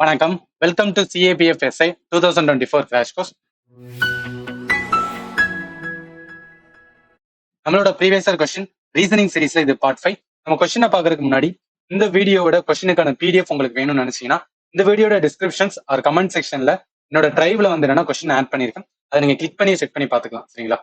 வணக்கம். Welcome to CAPFSI 2024 crash course. நம்மளோட previous year question reasoning சீரிஸ்ல இது பார்ட் 5. நம்ம கொஸ்டினை பார்க்கறதுக்கு முன்னாடி இந்த வீடியோவோட கொஸ்டினுக்கான PDF உங்களுக்கு வேணும்னு நினைச்சீங்கன்னா இந்த வீடியோட டிஸ்கிரிப்ஷன்ஸ் ஆர் கமெண்ட் செக்ஷன்ல என்னோட டிரைவ்ல வந்து என்னன்னா கொஸ்டின் ஆட் பண்ணிருக்கேன். அதை நீங்க கிளிக் பண்ணி செக் பண்ணி பார்த்துக்கலாம். சரிங்களா?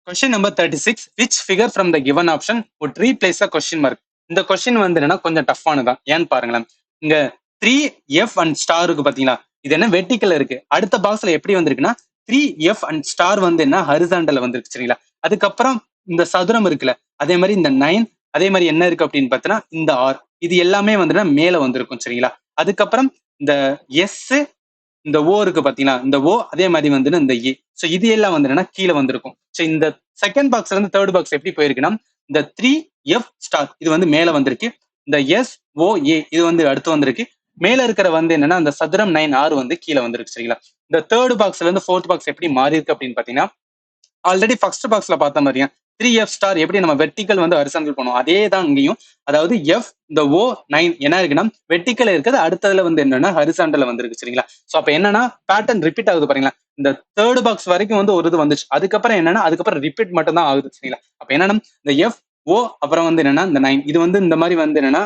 Question number 36. Which figure from the given option would replace a question mark? இந்த கொஸ்டின் வந்து என்னன்னா கொஞ்சம் டஃப்பானதான். ஏன்னு பாருங்களேன். இங்க 3F அண்ட் ஸ்டார் இருக்கு பாத்தீங்களா? இது என்ன வெர்டிக்கல் இருக்கு. அடுத்த பாக்ஸ்ல எப்படி வந்திருக்குன்னா 3F அண்ட் ஸ்டார் வந்து என்ன ஹரிசாண்டல் வந்திருக்கு. சரிங்களா? அதுக்கப்புறம் இந்த சதுரம் இருக்குல்ல, அதே மாதிரி இந்த 9, அதே மாதிரி என்ன இருக்கு அப்படின்னு பார்த்தோன்னா இந்த R, இது எல்லாமே வந்து மேல வந்திருக்கும். சரிங்களா? அதுக்கப்புறம் இந்த S, இந்த O இருக்கு பாத்தீங்களா, இந்த O, அதே மாதிரி வந்து இந்த A. ஸோ இது எல்லாம் வந்து என்னன்னா கீழே வந்திருக்கும். ஸோ இந்த செகண்ட் பாக்ஸ்ல இருந்து தேர்ட் பாக்ஸ் எப்படி போயிருக்குன்னா இந்த 3F ஸ்டார் இது வந்து மேல வந்திருக்கு. இந்த SOA இது வந்து அடுத்து வந்திருக்கு. மேல இருக்கிற வந்து என்னன்னா அந்த சதுரம் 9R வந்து கீழே வந்திருக்கு. சரிங்களா? இந்த தேர்ட் பாக்ஸ்ல இருந்து ஃபோர்த் பாக்ஸ் எப்படி மாறி இருக்கு அப்படின்னு பாத்தீங்கன்னா ஆல்ரெடி ஃபர்ஸ்ட் பாக்ஸ்ல பார்த்த மாதிரியா 3F ஸ்டார் எப்படி நம்ம வெர்டிக்கல் வந்து ஹரிசாண்டல் பண்ணுவோம் அதே தான் இங்கேயும். அதாவது F இந்த O9 என்ன இருக்குன்னா வெர்டிக்கல் இருக்குது, அடுத்ததுல வந்து என்னன்னா ஹரிசாண்டல் வந்திருக்கு. சரிங்களா? ஸோ அப்ப என்னன்னா பேட்டர்ன் ரிப்பீட் ஆகுது பாருங்களா. இந்த தேர்ட் பாக்ஸ் வரைக்கும் வந்து ஒரு இது வந்துச்சு, அதுக்கப்புறம் என்னன்னா அதுக்கப்புறம் ரிப்பீட் மட்டும் தான் ஆகுது. சரிங்களா? அப்ப என்னன்னா இந்த FO அப்புறம் வந்து என்னன்னா இந்த 9 இது வந்து இந்த மாதிரி வந்து என்னன்னா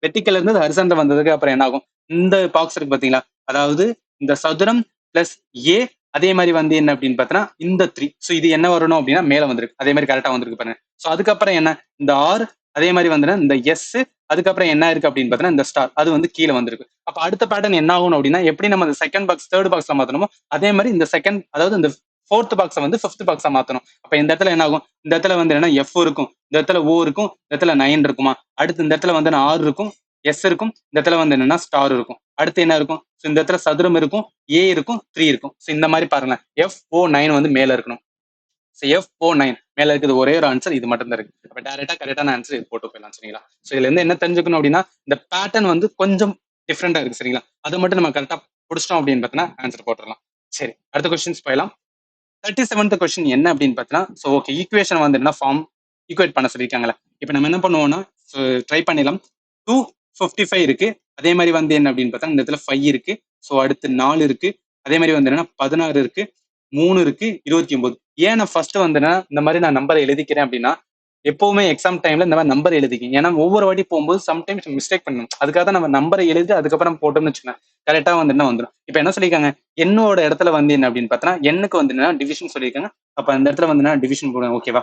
வெர்டிக்கல் இருந்து ஹரிசாண்டல் வந்ததுக்கு அப்புறம் என்ன ஆகும், இந்த பாக்ஸ் இருக்கு பாத்தீங்களா, அதாவது இந்த சதுரம் பிளஸ் A, அதே மாதிரி வந்து என்ன அப்படின்னு பார்த்தோன்னா இந்த 3. ஸோ இது என்ன வரணும் அப்படின்னா மேல வந்திருக்கு, அதே மாதிரி கரெக்டா வந்திருக்கு பாருங்க. ஸோ அதுக்கப்புறம் என்ன இந்த R, அதே மாதிரி வந்து இந்த S, அதுக்கப்புறம் என்ன இருக்கு அப்படின்னு பார்த்தோன்னா இந்த ஸ்டார் அது வந்து கீழே வந்திருக்கு. அப்ப அடுத்த பேட்டர்ன் என்ன ஆகணும் அப்படின்னா எப்படி நம்ம இந்த செகண்ட் பாக்ஸ் தேர்ட் பாக்ஸ்ல மாத்தணுமோ அதே மாதிரி இந்த செகண்ட் அதாவது இந்த ஃபோர்த் பாக்ஸை வந்து ஃபிஃப்த் பாக்ஸா மாத்தணும். அப்ப இந்த இடத்துல என்ன ஆகும், இந்த இடத்துல வந்து என்ன F இருக்கும், இந்த இடத்துல O இருக்கும், இந்த இடத்துல 9 இருக்குமா, அடுத்து இந்த இடத்துல வந்து R இருக்கும், S இருக்கும், இந்த இடத்துல வந்து என்னன்னா ஸ்டார் இருக்கும், அடுத்து என்ன இருக்கும், இந்த இடத்துல சதுரம் இருக்கும், A இருக்கும், 3 இருக்கும். ஸோ இந்த மாதிரி பாருங்க FO9 வந்து மேல இருக்கணும். ஸோ FO9 மேல இருக்குது ஒரே ஒரு ஆன்சர் இது மட்டும் தான் இருக்கு. அப்ப டைரக்டா கரெக்டான ஆன்சர் இது போட்டு போயிடலாம். சரிங்களா? ஸோ இதுல இருந்து என்ன தெரிஞ்சுக்கணும் அப்படின்னா இந்த பேட்டர்ன் வந்து கொஞ்சம் டிஃப்ரெண்டா இருக்கு. சரிங்களா? அதை மட்டும் நம்ம கரெக்டா பிடிச்சிட்டோம் அப்படின்னு பார்த்தீங்கன்னா ஆன்சர் போட்டுடலாம். சரி, அடுத்த கொஸ்டின்ஸ் போயிடலாம். 37th கொஸ்டின் என்ன அப்படின்னு பார்த்தீங்கன்னா ஸோ ஓகே ஈக்குவேஷன் வந்து என்ன ஃபார்ம் ஈக்குவேட் பண்ண சொல்லியிருக்காங்களே. இப்போ நம்ம என்ன பண்ணுவோம்னா ட்ரை பண்ணிடலாம். 255 இருக்கு, அதே மாதிரி வந்து என்ன அப்படின்னு பார்த்தா இந்த இடத்துல 5 இருக்கு, ஸோ அடுத்து 4 இருக்கு, அதே மாதிரி வந்து என்னன்னா 16 இருக்கு, 3 இருக்கு, 29. ஏன் நான் ஃபர்ஸ்ட் வந்து இந்த மாதிரி நான் நம்பரை எழுதிக்கிறேன் அப்படின்னா எப்பவுமே எக்ஸாம் டைம்ல இந்த மாதிரி நம்பர் எழுதிக்கிங்க. ஏன்னா ஒவ்வொரு வாட்டி போகும்போது சம்டைம்ஸ் மிஸ்டேக் பண்ணணும், அதுக்காக தான் நம்ம நம்பரை எழுதி அதுக்கப்புறம் போட்டோம்னு வச்சுக்கோங்க கரெக்டா வந்து என்ன வந்துடும். இப்போ என்ன சொல்லியிருக்காங்க, என்னோட இடத்துல வந்து என்ன அப்படின்னு பார்த்தோன்னா எண்ணுக்கு வந்து என்ன டிவிஷன் சொல்லியிருக்காங்க. அப்ப அந்த இடத்துல வந்து என்ன டிவிஷன் போடுங்க. ஓகேவா?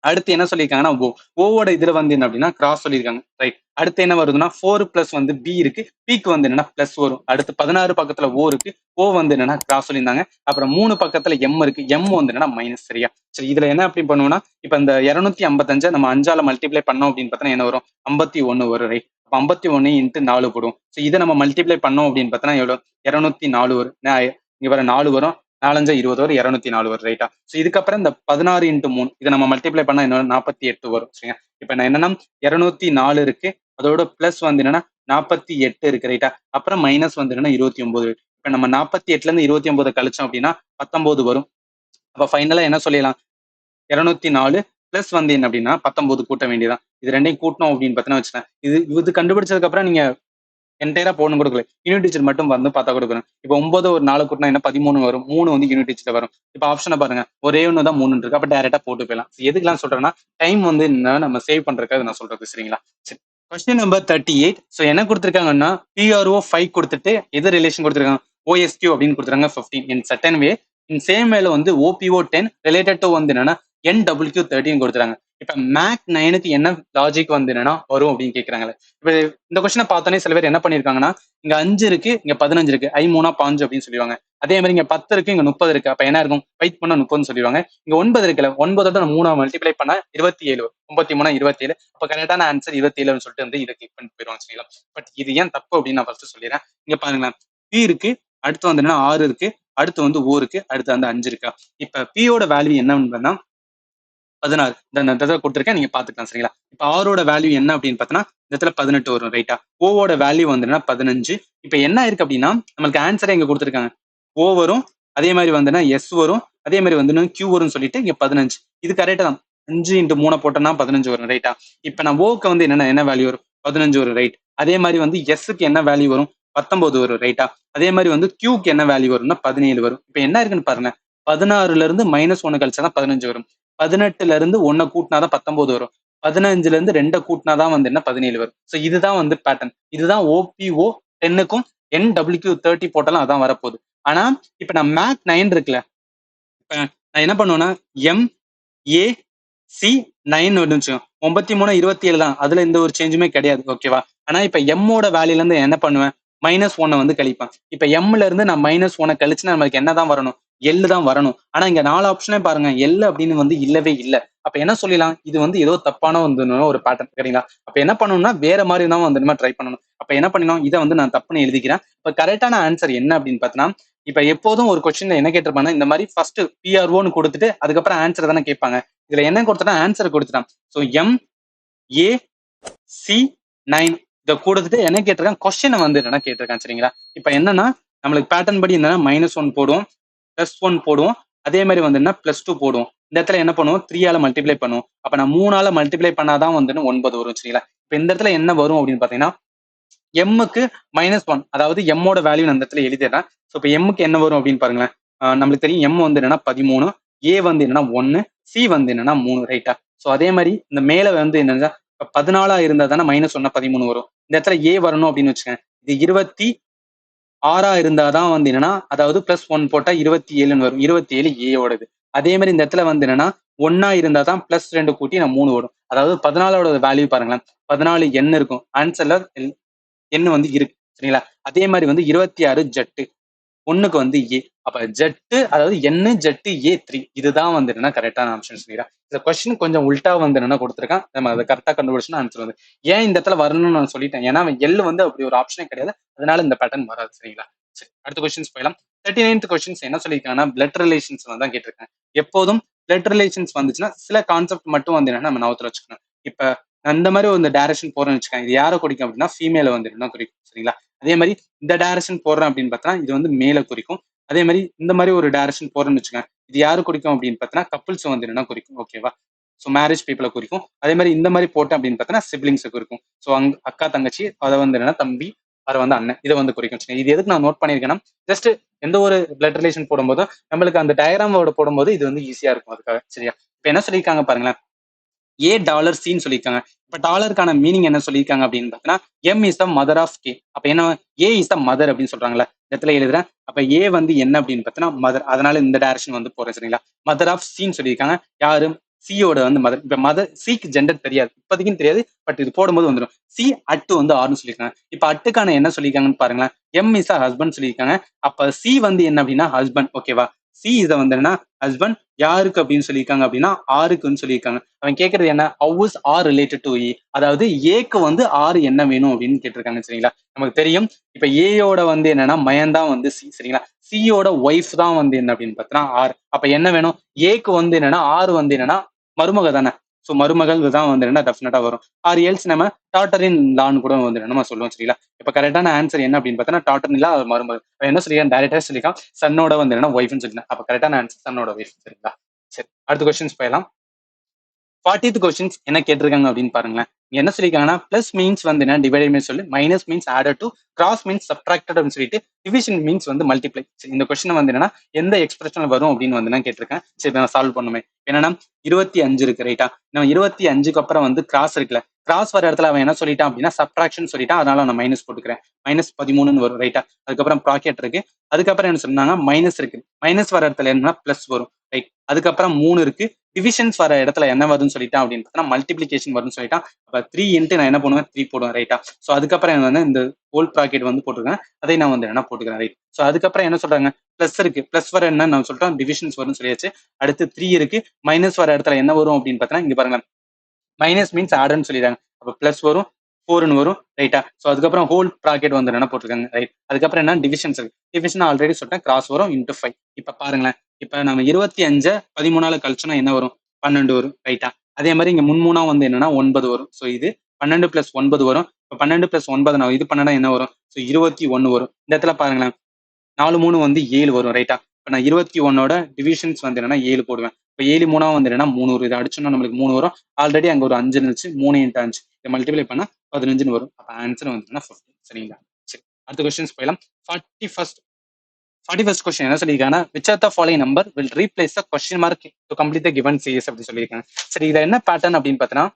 அடுத்து என்ன சொல்லியிருக்காங்கன்னா ஓவோட இதுல வந்து என்ன அப்படின்னா கிராஸ் சொல்லியிருக்காங்க. ரைட். அடுத்து என்ன வருதுன்னா 4 பிளஸ் வந்து பி இருக்கு, பிக்கு வந்து என்னன்னா பிளஸ் வரும். அடுத்து 16 பக்கத்துல ஓ இருக்கு, ஓ வந்து என்னன்னா கிராஸ் சொல்லியிருந்தாங்க. அப்புறம் 3 பக்கத்துல எம் இருக்கு, எம் வந்து என்னன்னா மைனஸ். சரியா? சரி, இதுல என்ன அப்படி பண்ணுவோம்னா இப்ப இந்த 255 நம்ம 5ஆல மல்டிப்ளை பண்ணோம் அப்படின்னு பார்த்தோன்னா என்ன வரும், 51 வரும். ரைட். 51 இன்ட்டு 4 போடுவோம். ஸோ இதை நம்ம மல்டிப்ளை பண்ணோம் அப்படின்னு பார்த்தோன்னா எவ்வளவு 204 வரும். இங்க வர 4 வரும், 4 20 வரும், 204 வரும். ரைட்டா? ஸோ இதுக்கப்புறம் இந்த 16 இன்ட்டு 3 இதை நம்ம மல்டிப்ளை பண்ணா என்ன 48 வரும். சரிங்க? இப்போ நான் என்னன்னா 204 இருக்கு, அதோட பிளஸ் வந்து என்னன்னா 48 இருக்கு. ரைட்டா? அப்புறம் மைனஸ் வந்து என்னன்னா 29. இப்போ நம்ம 48ல இருந்து 29 கழிச்சோம் அப்படின்னா 19 வரும். அப்ப ஃபைனலா என்ன சொல்லிடலாம், 204 பிளஸ் வந்து என்ன அப்படின்னா 19 கூட்ட வேண்டியதான். இது ரெண்டையும் கூட்டணும் அப்படின்னு பார்த்தீங்கன்னா வச்சுக்கேன், இது கண்டுபிடிச்சதுக்கு அப்புறம் நீங்க என்டையரா போடணும் கொடுக்கல, யூனிட் டீச்சர் மட்டும் வந்து பார்த்தா கொடுக்கணும். இப்போ 9 ஒரு 4 கூட்டினா என்ன 13 வரும், 3 வந்து யூனிட் டீச்சர் வரும். இப்போ ஆப்ஷனை பாருங்க, ஒரே ஒன்று தான் 3 இருக்கு, அப்ப டைரக்டா போட்டு போயிடலாம். எதுக்கெல்லாம் சொல்றேன்னா டைம் வந்து என்ன நம்ம சேவ் பண்றதுக்காக நான் சொல்றது. சரிங்களா? சரி, கொஸ்டின் நம்பர் 38. ஸோ என்ன கொடுத்துருக்காங்கன்னா PRO 5 கொடுத்துட்டு எது ரிலேஷன் கொடுத்துருக்காங்க, OSQ அப்படின்னு கொடுத்துருக்காங்க 15 in certain way. In same வேல வந்து OPO 10 ரிலேட்டட் டு வந்து என்னன்னா NWQ 13 கொடுத்துறாங்க. இப்ப மேக் 9க்கு என்ன லாஜிக் வந்து என்னன்னா வரும் அப்படின்னு கேட்கறாங்களே. இப்ப இந்த கொஸ்டினை பார்த்தோன்னே சில பேர் என்ன பண்ணிருக்காங்கன்னா இங்க 5 இருக்கு, இங்க 15 இருக்கு, ஐ 3 5 அப்படின்னு சொல்லுவாங்க. அதே மாதிரி இங்க 10 இருக்கு, இங்க 30 இருக்கு, அப்ப என்ன இருக்கும் ஃபைட் பண்ணா 30 சொல்லுவாங்க. இங்க 9 இருக்குல்ல, 9 3 மல்டிப்ளை பண்ணா 27, 93 27. அப்ப கரெக்டான ஆன்சர் 27 சொல்லிட்டு வந்து இதை கிளிக் பண்ணிட்டு போயிருவாங்க. சரிங்களா? பட் இது ஏன் தப்பு அப்படின்னு நான் ஃபர்ஸ்ட் சொல்லிடுறேன். இங்க பாருங்களேன், பி இருக்கு, அடுத்து வந்து என்ன 6 இருக்கு, அடுத்து வந்து ஓ இருக்கு, அடுத்து வந்து 5 இருக்கா. இப்ப பியோட வேல்யூ என்னன்னா 16 இந்த இடத்துல கொடுத்துருக்கேன், நீங்க பாத்துக்கலாம். சரிங்களா? இப்ப ஆரோட வேல்யூ என்ன அப்படின்னு பார்த்தோன்னா இந்த இடத்துல 18 வரும். ரைட்டா? ஓவோட வேல்யூ வந்து 15. இப்ப என்ன இருக்கு அப்படின்னா நம்மளுக்கு ஆன்சரே இங்க கொடுத்துருக்காங்க, ஓ வரும், அதே மாதிரி வந்து எஸ் வரும், அதே மாதிரி வந்து கியூ வரும்னு சொல்லிட்டு இங்க 15. இது கரெக்டா தான், 5 இன்ட்டு 3 போட்டோம்னா 15 வரும். ரைட்டா? இப்ப நான் ஓக்கு வந்து என்ன வேல்யூ வரும், 15 வரும். ரைட். அதே மாதிரி வந்து எஸ்க்கு என்ன வேல்யூ வரும், 19 வரும் ரைட்டா. அதே மாதிரி வந்து கியூக்கு என்ன வேல்யூ வரும்னா 17 வரும். இப்ப என்ன இருக்குன்னு பாருங்க, 16ல இருந்து -1 கழிச்சாதான் 15 வரும். 18ல இருந்து 1 கூட்டினாதான் 19 வரும். 15ல இருந்து 2 கூட்டினாதான் வந்து என்ன 17 வரும். ஸோ இதுதான் வந்து பேட்டர்ன். இதுதான் OPO 10க்கும் NWQ30 போட்டாலும் அதான் வரப்போகுது. ஆனா இப்ப நான் மேக் 9 இருக்குல்ல, இப்ப நான் என்ன பண்ணுவேன்னா MAC9 வந்துச்சு 93 27 தான், அதுல எந்த ஒரு சேஞ்சுமே கிடையாது ஓகேவா. ஆனா இப்ப எம்மோட வேல்யூல இருந்து என்ன பண்ணுவேன், -1 வந்து கழிப்பேன். இப்ப எம்ல இருந்து நான் -1 கழிச்சுன்னா நமக்கு என்னதான் வரணும், எல் தான் வரணும். ஆனா இங்க 4 ஆப்ஷனே பாருங்க, எல் அப்படின்னு வந்து இல்லவே இல்லை. அப்ப என்ன சொல்லிடலாம், இது வந்து ஏதோ தப்பான வந்து ஒரு பேட்டர்ன் சரிங்களா. அப்ப என்ன பண்ணணும்னா வேற மாதிரி தான் வந்து ட்ரை பண்ணணும். அப்ப என்ன பண்ணணும், இதை வந்து நான் தப்புன்னு எழுதிக்கிறேன். இப்ப கரெக்டான ஆன்சர் என்ன அப்படின்னு பார்த்தீங்கன்னா, இப்ப எப்போதும் ஒரு கொஸ்டின்ல என்ன கேட்டிருப்பாங்க, இந்த மாதிரி ஃபர்ஸ்ட் PROன்னு கொடுத்துட்டு அதுக்கப்புறம் ஆன்சர் தானே கேட்பாங்க. இதுல என்ன கொடுத்துட்டா ஆன்சர் கொடுத்துட்டான். ஸோ MAC9 இதை கொடுத்துட்டு என்ன கேட்டிருக்கான், கொஸ்டினை வந்து என்ன கேட்டிருக்கான் சரிங்களா. இப்ப என்னன்னா நம்மளுக்கு பேட்டர்ன் படி என்னன்னா -1 போடுவோம், +1 போடுவோம், அதே மாதிரி வந்து என்ன +2 போடுவோம். இந்த இடத்துல என்ன பண்ணுவோம், 3ஆல மல்டிப்ளை பண்ணுவோம். அப்ப நான் 3ஆல மல்டிப்ளை பண்ணாதான் வந்து 9 வரும் சரிங்களா. இப்ப இந்த இடத்துல என்ன வரும் அப்படின்னு பாத்தீங்கன்னா, எம்முக்கு -1, அதாவது எம்மோட வேல்யூ அந்த இடத்துல எழுதிடுறேன். ஸோ இப்போ எம்முக்கு என்ன வரும் அப்படின்னு பாருங்களேன். நம்மளுக்கு தெரியும் எம் வந்து என்னன்னா 13, ஏ வந்து என்னன்னா 1, சி வந்து என்னன்னா 3 ரைட்டா. ஸோ அதே மாதிரி இந்த மேல வந்து என்னன்னா 14 இருந்தா தானே -1 13 வரும். இந்த இடத்துல ஏ வரணும் அப்படின்னு வச்சுக்கேன். இது 26 இருந்தாதான் வந்து என்னன்னா, அதாவது +1 போட்டா 27 வரும். 27 ஏயோடது. அதே மாதிரி இந்த இடத்துல வந்து என்னன்னா 1 இருந்தா தான் +2 கூட்டி நான் 3 வரும். அதாவது 14ஓட வேல்யூ பாருங்களேன், 14 n இருக்கும் ஆன்சர்ல, என்ன வந்து இருக்கு சரிங்களா. அதே மாதிரி வந்து 26 ஜெட்டு, 1க்கு வந்து ஏ. அப்ப ஜெட்டு அதாவது என்ன ஜெட்டு A3, இதுதான் வந்து என்ன கரெக்டான ஆப்ஷன் சரிங்களா. இந்த கொஸ்டின் கொஞ்சம் உல்டா வந்து என்ன கொடுத்துருக்கான், நம்ம அதை கரெக்டா கண்டுபிடிச்சோம்னா ஆன்சர் வந்து. ஏன் இந்த இடத்துல வரணும்னு நான் சொல்லிட்டேன், ஏன்னா எல் வந்து அப்படி ஒரு ஆப்ஷனே கிடையாது, அதனால இந்த பேட்டர்ன் வராது சரிங்களா. சரி, அடுத்த கொஸ்டின்ஸ் போயிடலாம். 39th கொஸ்டின்ஸ் என்ன சொல்லியிருக்காங்கன்னா, பிளட் ரிலேஷன்ஸ் தான் கேட்டிருக்கேன். எப்போதும் பிளட் ரிலேஷன்ஸ் வந்துச்சுன்னா சில கான்செப்ட் மட்டும் வந்து என்ன நம்ம ஞாபகத்துல வச்சுக்கணும். இப்ப அந்த மாதிரி ஒரு டைரக்ஷன் போறேன்னு வச்சுக்கோங்க, இது யாரை குறிக்கும் அப்படின்னா ஃபீமேல வந்து என்ன குறிக்கும் சரிங்களா. அதே மாதிரி இந்த டைரக்ஷன் போடுறேன் அப்படின்னு பார்த்தா இது வந்து மேல குறிக்கும். அதே மாதிரி இந்த மாதிரி ஒரு டைரக்ஷன் போறேன்னு வச்சுக்கோங்க, இது யாரு குறிக்கும் அப்படின்னு பார்த்தீங்கன்னா கப்புள்ஸ் வந்து என்ன குறிக்கும் ஓகேவா. ஸோ மேரேஜ் பீப்புளை குறிக்கும். அதே மாதிரி இந்த மாதிரி போட்டேன் அப்படின்னு பார்த்தீங்கன்னா சிப்ளிங்ஸை குறிக்கும். ஸோ அக்கா தங்கச்சி, அதை வந்து என்னன்னா தம்பி, அதை வந்து அண்ணன், இதை வந்து குறிக்கும். இது எதுக்கு நான் நோட் பண்ணியிருக்கேன்னா, ஜஸ்ட் எந்த ஒரு பிளட் ரிலேஷன் போடும்போதும் நம்மளுக்கு அந்த டயக்ராமோட போடும்போது இது வந்து ஈஸியா இருக்கும் அதுக்காக சரியா. இப்போ என்ன சொல்லியிருக்காங்க பாருங்களேன், $C சொல்லியிருக்காங்க. இப்ப டாலருக்கான மீனிங் என்ன சொல்லியிருக்காங்க அப்படின்னு பார்த்தீங்கன்னா, M is the mother of K. அப்ப என்ன, ஏ இஸ் த மதர் அப்படின்னு சொல்றாங்களா, இடத்துல எழுதுறேன். அப்ப ஏ வந்து என்ன அப்படின்னு பார்த்தீங்கன்னா மதர், அதனால இந்த டைரக்ஷன் வந்து போறேன் சரிங்களா. மதர் ஆஃப் சின்னு சொல்லியிருக்காங்க, யாரு, சியோட வந்து மதர். இப்ப மதர் சிக்கு ஜெண்டர் தெரியாது, இப்போதைக்கும் தெரியாது, பட் இது போடும்போது வந்துடும். சி அட்டு வந்து ஆர்னு சொல்லியிருக்காங்க. இப்ப அட்டுக்கான என்ன சொல்லியிருக்காங்கன்னு பாருங்களேன், எம் இஸ் அ ஹஸ்பண்ட் சொல்லியிருக்காங்க. அப்ப சி வந்து என்ன அப்படின்னா ஹஸ்பண்ட் ஓகேவா. சி இதை வந்து என்ன ஹஸ்பண்ட், யாருக்கு அப்படின்னு சொல்லியிருக்காங்க அப்படின்னா ஆருக்குன்னு சொல்லியிருக்காங்க. அவன் கேட்கறது என்ன, how is R related to A, அதாவது ஏக்கு வந்து ஆறு என்ன வேணும் அப்படின்னு கேட்டிருக்காங்க சரிங்களா. நமக்கு தெரியும் இப்ப ஏயோட வந்து என்னன்னா மயன் தான் வந்து சி சரிங்களா. சியோட ஒய்ஃப் தான் வந்து என்ன அப்படின்னு பார்த்தீங்கன்னா ஆர். அப்ப என்ன வேணும், ஏக்கு வந்து என்னன்னா ஆறு வந்து என்னன்னா மருமக தானே. ஸோ மருமகள் தான் வந்து என்ன டெஃபினட்டா வரும். ஆர் எல்ஸ் நம்ம டாட்டர் இன் லான்னு கூட வந்து நம்ம சொல்லுவோம் சரிங்களா. இப்ப கரெக்டான ஆன்சர் என்ன அப்படின்னு பார்த்தீங்கன்னா டாட்டர் இன் லா மருமகள். என்ன சொல்லியிருக்கேன், டைரக்டா சொல்லியிருக்கான் சன்னோட வந்து என்ன ஒய்ஃப்னு சொல்லியிருக்கேன். அப்ப கரெக்டான ஆன்சர் சன்னோட ஒய்ஃப் சரிங்களா. சரி, அடுத்த கொஸ்டின்ஸ் போயிடலாம். 40th கொஸ்டின்ஸ் என்ன கேட்டிருக்காங்க அப்படின்னு பாருங்களேன். என்ன சொல்லியிருக்காங்கன்னா, பிளஸ் மீன்ஸ் வந்து என்ன டிவைட் மீன்ஸ் சொல்லி, minus means added to, cross means subtracted அப்படின்னு சொல்லிட்டு, டிவிஷன் மீன்ஸ் வந்து மல்டிப்ளை. சரி, இந்த கொஸ்டின் வந்து என்னன்னா எந்த எக்ஸ்பிரஷன் வரும் அப்படின்னு வந்து நான் கேட்டிருக்கேன். சரி, நான் சால்வ் பண்ணுமே. என்னன்னா 25 இருக்கு ரைட்டா. நம்ம 25க்கு அப்புறம் வந்து கிராஸ் இருக்குல்ல, கிராஸ் வர இடத்துல அவன் என்ன சொல்லிட்டான் அப்படின்னா சப்ட்ராக்ஷன் சொல்லிட்டான், அதனால நான் மைனஸ் போட்டுக்கிறேன். -13 வரும் ரைட்டா. அதுக்கப்புறம் ப்ராக்கெட் இருக்கு. அதுக்கப்புறம் என்ன சொன்னாங்க, மைனஸ் இருக்கு. மைனஸ் வர இடத்துல என்ன பிளஸ் வரும் ரைட். அதுக்கப்புறம் 3 இருக்கு. டிவிஷன்ஸ் வர இடத்துல என்ன வருதுன்னு சொல்லிட்டான் அப்படின்னு பார்த்தா மல்டிபிளிகேஷன் வரும்னு சொல்லிட்டான். அப்ப 3 இன்ட்டு நான் என்ன பண்ணுவேன், 3 போடுவேன் ரைட்டா. ஸோ அதுக்கப்புறம் என்ன வந்து இந்த ஹோல் ப்ராக்கெட் வந்து போட்டுருக்கேன், அதை நான் வந்து என்ன போட்டுக்கிறேன் ரைட். ஸோ அதுக்கப்புறம் என்ன சொல்றாங்க, பிளஸ் இருக்கு. பிளஸ் வர என்ன நான் சொல்லிட்டோம், டிவிஷன்ஸ் வரும்னு சொல்லியாச்சு. அடுத்து 3 இருக்கு. மைனஸ் வர இடத்துல என்ன வரும் அப்படின்னு பார்த்தீங்கன்னா இங்க பாருங்க, மைனஸ் மீன்ஸ் ஆடர்னு சொல்லிடுறாங்க. அப்ப பிளஸ் வரும், 4ன்னு வரும் ரைட்டா. ஸோ அதுக்கப்புறம் ஹோல் ப்ராக்கெட் வந்து என்ன போட்டிருக்காங்க ரைட். அதுக்கப்புறம் என்ன டிவிஷன்ஸ் இருக்கு. டிவிஷன் ஆல்ரெடி சொல்லிட்டேன், கிராஸ் வரும் இன்ட்டு 5. இப்ப பாருங்களேன், இப்ப நம்ம 25 13ஆல கழிச்சோம்னா என்ன வரும், 12 வரும் ரைட்டா. அதே மாதிரி இங்க முன்மூணா வந்து என்னன்னா 9 வரும். ஸோ இது 12 + 9 வரும். இப்போ 12 + 9 நான் இது பண்ணனா என்ன வரும், ஸோ 21 வரும். இந்த இடத்துல பாருங்களேன், 4 3 வந்து 7 வரும் ரைட்டா. இப்போ நான் 21ஓட டிவிஷன்ஸ் வந்து என்னன்னா 7 போடுவேன். இப்போ 7 3 வந்து என்னன்னா 3 வரும். இதை அடிச்சோம்னா நம்மளுக்கு 3 வரும். ஆல்ரெடி அங்க ஒரு 5 இருந்துச்சு, 3 × 5 இதை மல்டிப்ளை பண்ணா 15ன்னு வரும். அப்போ ஆன்சர் வந்து 15 சரிங்களா. சரி, அடுத்த கொஸ்டின்ஸ் போயிடலாம். 41st கொஸ்டின் என்ன சொல்லியிருக்காங்கன்னா, which are the following number will replace the question mark to complete the given series அப்படி சொல்லியிருக்காங்க. சரி, இதை என்ன பேட்டர்ன் அப்படின்னு பார்த்தீங்கன்னா,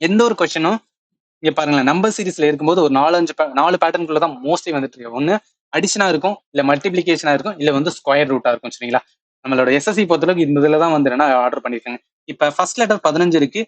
எந்த ஒரு கொஸ்டினும் இங்க பாருங்களேன், நம்பர் சீரிஸ்ல இருக்கும்போது ஒரு 4 பேட்டர்னுக்குள்ள தான் மோஸ்ட்லி வந்துட்டு இருக்கு. ஒன்னு அடிஷனா இருக்கும், இல்ல மல்டிபிளிகேஷனா இருக்கும், இல்ல வந்து ஸ்கொயர் ரூட்டா இருக்கும். சரிங்களா, நம்மளோட எஸ்எஸ்சி பொறுத்தளவுக்கு இந்த இதுல தான் வந்து என்ன ஆர்டர் பண்ணிருக்காங்க. இப்ப ஃபர்ஸ்ட் லெட்டர் 15 இருக்கு,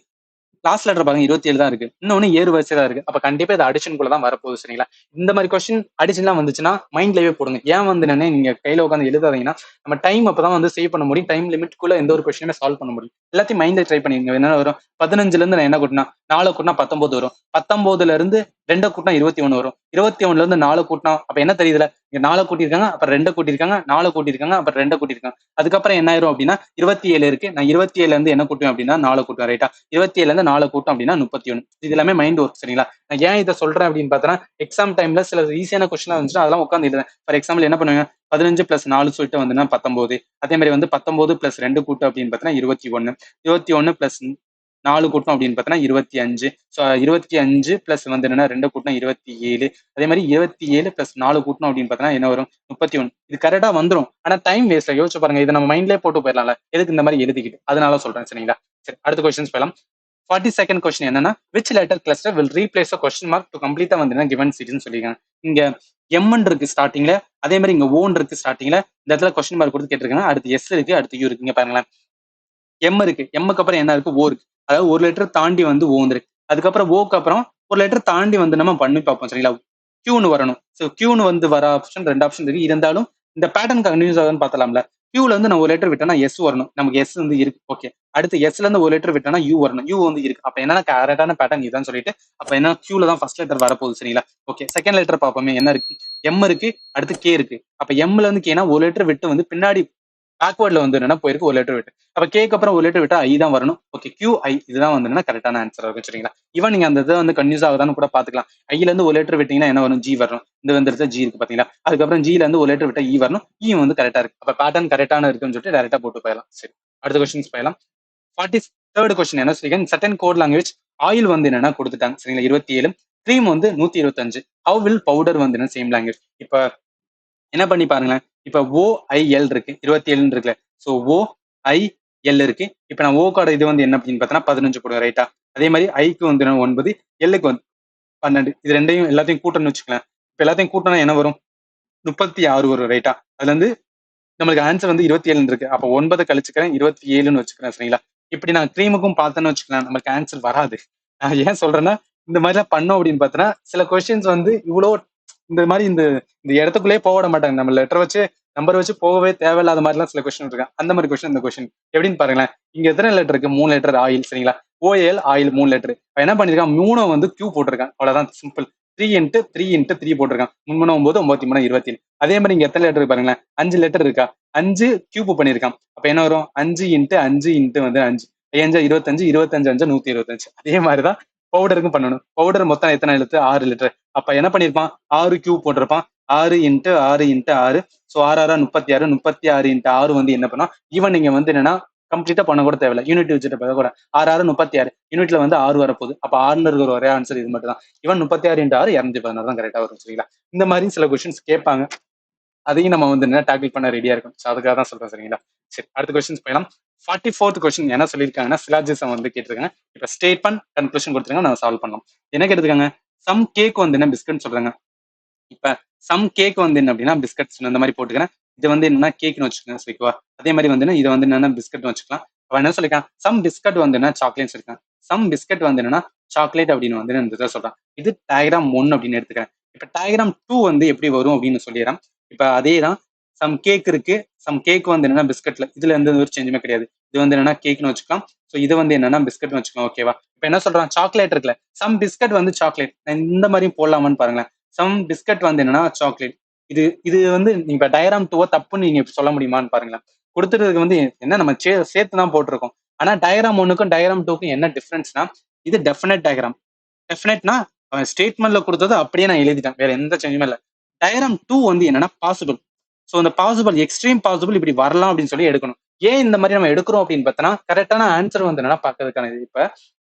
லாஸ்ட் லெட்டர் பாருங்க 27 தான் இருக்கு, இன்னொன்னு ஏறு வரிசை தான் இருக்கு. அப்ப கண்டிப்பா இது அடிஷனுக்குள்ள தான் வரப்போகுது. சரிங்களா, இந்த மாதிரி கொஸ்டின் அடிஷன்லாம் வந்துச்சுன்னா மைண்ட்லயே போடுங்க. ஏன் வந்து என்ன நீங்க கையில உட்காந்து எழுதாதீங்கன்னா நம்ம டைம் அப்பதான் வந்து சேவ் பண்ண முடியும். டைம் லிமிட்குள்ள எந்த ஒரு கொஸ்டினுமே சால்வ் பண்ண முடியும். எல்லாத்தையும் மைண்ட்ல ட்ரை பண்ணிருங்க. என்ன வரும், 15ல இருந்து நான் என்ன கூட்டினா 4 கூட்டினா 19 வரும், 19ல இருந்து 2 கூட்டினா 21 வரும், 21ல இருந்து 4 கூட்டினா அப்ப என்ன தெரியுதுல, இங்க 4 கூட்டியிருக்காங்க, அப்புறம் 2 கூட்டியிருக்காங்க, 4 கூட்டியிருக்காங்க, அப்புறம் 2 கூட்டியிருக்காங்க. அதுக்கப்புறம் என்ன ஆயிரும் அப்படின்னா 27 இருக்கு. நான் 27ல இருந்து என்ன கூட்டுவேன் அப்படின்னா 4 கூட்டுவேன். ரைட்டா, 27ல இருந்து 4 கூட்டம் அப்படின்னா 31. இது எல்லாமே மைண்ட் ஒர்க். சரிங்களா, நான் ஏன் இதை சொல்றேன் அப்படின்னு பார்த்தா, எக்ஸாம் டைம்ல சில ஈஸியான கொஸ்டின் வந்துச்சுன்னா அதெல்லாம் உட்காந்து எழுதுவேன். ஃபார் எக்ஸாம்பிள் என்ன பண்ணுவேன், 15 + 4 சொல்லிட்டு வந்து 19. அதே மாதிரி வந்து 19 + 2 கூட்டம் அப்படின்னு பார்த்தீங்கன்னா 21. 21 + 4 கூட்டம் அப்படின்னு பார்த்தீங்கன்னா 25. ஸோ 25 + வந்து என்னன்னா 2 கூட்டம் 27. அதே மாதிரி 27 + 4 கூட்டணும் அப்படின்னு பார்த்தீங்கன்னா என்ன வரும், 31. இது கரெக்டா வந்துடும். ஆனா டைம் வேஸ்ட். யோசிச்சு பாருங்க, இதை நம்ம மைண்ட்லயே போட்டு போயிடலாம்ல, எதுக்கு இந்த மாதிரி எழுதிக்கிட்டு. அதனால சொல்றேன். சரிங்களா, சரி அடுத்த கொஸ்டின்ஸ் போயிடலாம். 42nd கொஸ்டின் என்னன்னா, which letter cluster will replace a question mark to complete வந்து given series சொல்லிருக்காங்க. இங்க எம்ன்னு இருக்கு ஸ்டார்டிங்ல, அதே மாதிரி இங்க ஓன் இருக்கு ஸ்டார்டிங்ல. இந்த இடத்துல கொஸ்டின் மார்க் கொடுத்து கேட்டிருக்காங்க. அடுத்து எஸ் இருக்கு, அடுத்து யூ இருக்கு. இங்க பாருங்களேன், எம் இருக்கு, எம்முக்கு அப்புறம் என்ன இருக்கு, ஓ இருக்கு. அதாவது ஒரு லெட்டர் தாண்டி வந்து ஓ இருக்கு. அதுக்கப்புறம் ஓக்கு அப்புறம் ஒரு லெட்டர் தாண்டி வந்து நம்ம பண்ணி பார்ப்போம். சரிங்களா, கியூன்னு வரணும். ஸோ கியூன்னு வந்து வர ஆப்ஷன் 2 ஆப்ஷன் இருக்கு. இருந்தாலும் இந்த பேட்டர்ன் கன்யூஸ் ஆகுதுன்னு பார்த்தலாம்ல. கியூல இருந்து நான் ஒரு லெட்டர் விட்டேன்னா எஸ் வரணும், நமக்கு எஸ் வந்து இருக்கு. ஓகே, அடுத்து எஸ்ல இருந்து ஒரு லெட்டர் விட்டேன்னா யூ வரணும், யூ வந்து இருக்கு. அப்ப என்னன்னா கரெக்டான பேட்டர்ன் இதுதான் சொல்லிட்டு அப்ப என்ன கியூல தான் ஃபர்ஸ்ட் லெட்டர் வரப்போகுது. சரிங்களா, ஓகே செகண்ட் லெட்டர் பார்ப்போமே, என்ன இருக்கு, எம் இருக்கு, அடுத்து கே இருக்கு. அப்ப எம்ல இருந்து கேனா ஒரு லெட்டர் விட்டு வந்து பின்னாடி பேக்வர்ட்ல வந்து என்னன்னா போயிருக்கு ஒரு லெட்டர் விட்டு. அப்ப கேக்கு அப்புறம் ஒரு லெட்டர் விட்டா ஐ தான் வரணும். ஓகே, கியூ ஐ இதுதான் வந்து கரெக்டான ஆன்சர் இருக்கும். சரிங்களா, ஈவன் நீங்க அந்த இதை வந்து கன்யூஸ் ஆகுதான்னு கூட பாத்துக்கலாம். ஐல இருந்து ஒரு லெட்டர் விட்டீங்கன்னா என்ன வரும், ஜி வரணும். இந்த வந்து ஜி இருக்கு பாத்தீங்களா, அதுக்கப்புறம் ஜில இருந்து ஒரு லெட்டர் விட்டா இ வரணும், இ வந்து கரெக்டா இருக்கு. அப்ப பேட்டர்ன் கரெக்டான இருக்குன்னு சொல்லிட்டு டேரக்டா போட்டு போயிடலாம். சரி அடுத்த கொஸ்டின்ஸ் போயிடலாம். 43rd கொஸ்டின் என்ன சொல்லிருக்கேன், சர்டன் கோட் லாங்குவேஜ் ஆயில் வந்து என்னன்னா கொடுத்துட்டாங்க. சரிங்களா, 27, க்ரீம் வந்து 125. ஹவு வில் பவுடர் வந்து என்ன சேம் லாங்குவேஜ். இப்ப என்ன பண்ணி பாருங்களேன், இப்ப OIL இருக்கு, 27 இருக்குல்ல. ஸோ OIL இருக்கு. இப்ப நான் ஓக்காட இது வந்து என்ன அப்படின்னு பார்த்தோன்னா 15 போடுவேன். ரைட்டா, அதே மாதிரி ஐக்கு வந்து 9, எல்லுக்கு வந்து 12. இது ரெண்டையும் எல்லாத்தையும் கூட்டணும்னு வச்சுக்கலாம். இப்ப எல்லாத்தையும் கூட்டினா என்ன வரும், 36 வரும். ரைட்டா, அதுல இருந்து நம்மளுக்கு ஆன்சர் வந்து 27 இருக்கு. அப்ப 9 கழிச்சுக்கிறேன், 27ன்னு வச்சுக்கிறேன். சரிங்களா, இப்படி நான் க்ரீமுக்கும் பார்த்தேன்னு வச்சுக்கலாம், நமக்கு ஆன்சர் வராது. நான் ஏன் சொல்றேன்னா, இந்த மாதிரிலாம் பண்ணோம் அப்படின்னு பார்த்தோன்னா சில கொஸ்டின்ஸ் வந்து இவ்வளோ இந்த மாதிரி இந்த இந்த இடத்துக்குள்ளேயே போக விட மாட்டாங்க. நம்ம லெட்டர் வச்சு நம்பர் வச்சு போகவே தேவையில்லாத மாதிரிலாம் சில கொஸ்டின் இருக்கு. அந்த மாதிரி கொஸ்டின் இந்த கொஸ்டின் எப்படின்னு பாருங்களேன். இங்க எத்தனை லெட்டர் இருக்கு, 3 லெட்டர் ஆயில். சரிங்களா, OAL ஆயில் 3 லெட்டர். என்ன பண்ணிருக்கான், 3 வந்து கியூ போட்டிருக்கான். அவ்வளவுதான், சிம்பிள். 3 இன்ட்டு 3 இன்ட்டு 3 போட்டிருக்கான். 3 9 9 3 27. அதே மாதிரி இங்க எத்தனை லெட்டர் பாருங்களேன், 5 லெட்டர் இருக்கா, 5 கியூப் பண்ணிருக்கான். அப்ப என்ன வரும், 5 இன்ட்டு 5 இன்ட்டு வந்து 5 5 25, 25 5 125. அதே மாதிரிதான் பவுடருக்கும் பண்ணணும். பவுடர் மொத்தம் எத்தனை எழுத்து, 6 லிட்டர். அப்ப என்ன பண்ணிருப்பான், 6 கியூப் போட்டிருப்பான். 6 இன்ட்டு 6 இன்ட்டு 6. ஸோ 6 6 36, 36 இன்ட்டு 6 வந்து என்ன பண்ணா, ஈவன் நீங்க வந்து என்னன்னா கம்ப்ளீட்டா பண்ண கூட தேவையில்ல, யூனிட் வச்சுட்டு கூட 6 6 36, யூனிட்ல வந்து 6 வரப்போகுது. அப்ப 6 இருக்கிற ஒரே ஆன்சர் இது மட்டும் தான். ஈவன் 36 இன்ட்டு 6 216 தான் கரெக்டா வரும். சரிங்களா, இந்த மாதிரி சில கொஸ்டின்ஸ் கேட்பாங்க, அதையும் நம்ம வந்து என்ன டேக்கிள் பண்ண ரெடியா இருக்கும். ஸோ அதுக்காக தான் சொல்றேன். சரிங்களா, சரி அடுத்த கொஸ்டின்ஸ் போயிடலாம். 44th கொஸ்டின் என்ன சொல்லியிருக்காங்கன்னா, சிலாஜிசம் வந்து கேட்டிருக்காங்க. இப்ப ஸ்டேட்மெண்ட் கன்க்ளூஷன் கொடுத்துருக்காங்க, நம்ம சால்வ் பண்ணலாம். என்ன கேட்டிருக்காங்க, சம் கேக் வந்து என்ன பிஸ்கட் சொல்றாங்க. இப்ப சம் கேக் வந்து என்ன அப்படின்னா பிஸ்கட்ஸ் இந்த மாதிரி போட்டுக்கிறேன். இது வந்து என்னன்னா கேக்னு வச்சுக்கோங்க. சரிவா, அதே மாதிரி வந்து இதை வந்து என்னன்னா பிஸ்கட்னு வச்சுக்கலாம். அவன் என்ன சொல்லிருக்கான், சம் பிஸ்கட் வந்து என்ன சாக்லேட்ஸ் இருக்கான். சம் பிஸ்கட் வந்து என்னன்னா சாக்லேட் அப்படின்னு வந்து இந்த இதை சொல்றான். இது டயக்ராம் 1 அப்படின்னு எடுத்துக்கிறேன். இப்ப டயக்ராம் 2 வந்து எப்படி வரும் அப்படின்னு சொல்லிடுறேன். இப்ப அதே தான், சம் கேக் இருக்கு, சம் கேக் வந்து என்னன்னா பிஸ்கட்ல, இதுல எந்த ஒரு சேஞ்சுமே கிடையாது. இது வந்து என்னன்னா கேக்னு வச்சுக்கலாம். ஸோ இது வந்து என்னன்னா பிஸ்கட்னு வச்சுக்கலாம். ஓகேவா, இப்ப என்ன சொல்றான், சாக்லேட் இருக்குல்ல, சம் பிஸ்கட் வந்து சாக்லேட். இந்த மாதிரியும் போடலாமான்னு பாருங்களேன். சம் பிஸ்கட் வந்து என்னன்னா சாக்லேட். இது இது வந்து நீங்க டயராம் 2 தப்புன்னு நீங்க சொல்ல முடியுமான்னு பாருங்களேன். கொடுத்துறதுக்கு வந்து என்ன நம்ம சேர்த்து தான் போட்டிருக்கோம். ஆனா டயராம் 1க்கும் டயராம் 2க்கும் என்ன டிஃபரன்ஸ்னா, இது டெஃபினட் டயக்ராம். டெஃபினட்னா ஸ்டேட்மெண்ட்ல கொடுத்தது அப்படியே நான் எழுதிட்டேன், வேற எந்த சேஞ்சுமே இல்லை. டயராம் 2 வந்து என்னன்னா பாசிபிள். ஸோ அந்த பாசிபிள், எக்ஸ்ட்ரீம் பாசிபிள் இப்படி வரலாம் அப்படின்னு சொல்லி எடுக்கணும். ஏன் இந்த மாதிரி நம்ம எடுக்கிறோம் அப்படின்னு பார்த்தோன்னா, கரெக்டான ஆன்சர் வந்து என்னன்னா பார்க்கறதுக்கான இது. இப்ப